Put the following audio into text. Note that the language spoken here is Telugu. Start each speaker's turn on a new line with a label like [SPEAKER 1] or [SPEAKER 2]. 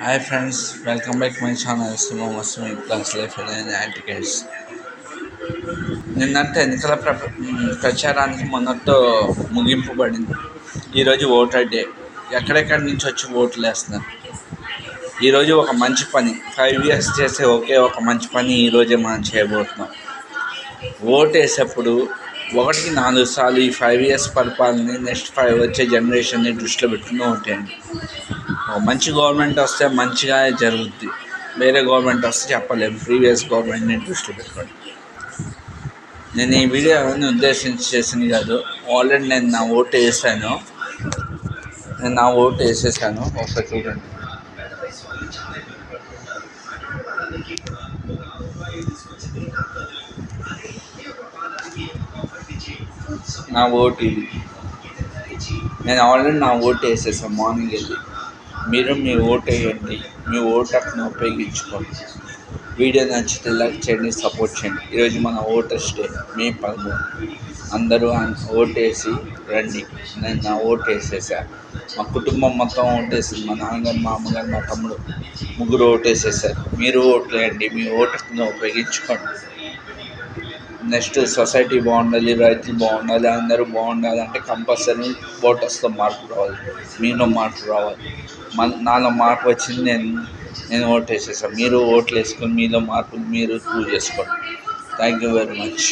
[SPEAKER 1] Hi friends, welcome back to my channel Simo Plus Life and Antiques. నిన్నటి ఎన్నికల ప్రచారానికి మొన్నతో ముగింపు పడింది. ఈరోజు ఓటర్ డే. ఎక్కడెక్కడి నుంచి వచ్చి ఓట్లు వేస్తున్నారు. ఈరోజు ఒక మంచి పని 5 years చేసే ఒక మంచి పని ఈరోజే మనం చేయబోతున్నాం. ఓటు వేసేప్పుడు 1-4 సార్లు ఈ 5 years పరిపాలనని నెక్స్ట్ 5 వచ్చే జనరేషన్ని దృష్టిలో పెట్టుకుని ఓటేయండి. మంచి గవర్నమెంట్ వస్తే మంచిగా జరుగుద్ది. వేరే గవర్నమెంట్ వస్తే చెప్పలేము. ప్రీవియస్ గవర్నమెంట్ని దృష్టిలో పెట్టుకోండి. నేను ఈ వీడియో అవన్నీ ఉద్దేశించి చేసింది కాదు. ఆల్రెడీ నేను నా ఓటు వేసాను. ఒకసారి చూడండి. నా ఓటు ఇది. నేను ఆల్రెడీ నా ఓటు వేసేసాను మార్నింగ్ వెళ్ళి. మీరు మీ ఓటు వేయండి. మీ ఓటు హక్కును ఉపయోగించుకోండి. వీడియో నచ్చితే లైక్ చేయండి, సపోర్ట్ చేయండి. ఈరోజు మన ఓటర్స్ డే మే 13. అందరూ ఓటు వేసి రండి. నేను నా ఓటు వేసేసాను. మా కుటుంబం మొత్తం ఓటేసింది. మా నాన్నగారు, మా అమ్మగారు, మా తమ్ముడు ముగ్గురు ఓటేసేసారు. మీరు ఓట్లు వేయండి. మీ ఓటు హక్కును ఉపయోగించుకోండి. నెక్స్ట్ సొసైటీ బాగుండాలి, రైతులు బాగుండాలి, అందరూ బాగుండాలంటే కంపల్సరీ ఓటర్స్తో మార్పు రావాలి. మీలో మార్పు రావాలి. నాలో మార్పు వచ్చింది. నేను ఓటు వేసేసాను. మీరు ఓట్లు వేసుకొని మీలో మార్పులు మీరు ప్రూవ్ చేసుకోండి. Thank you very much.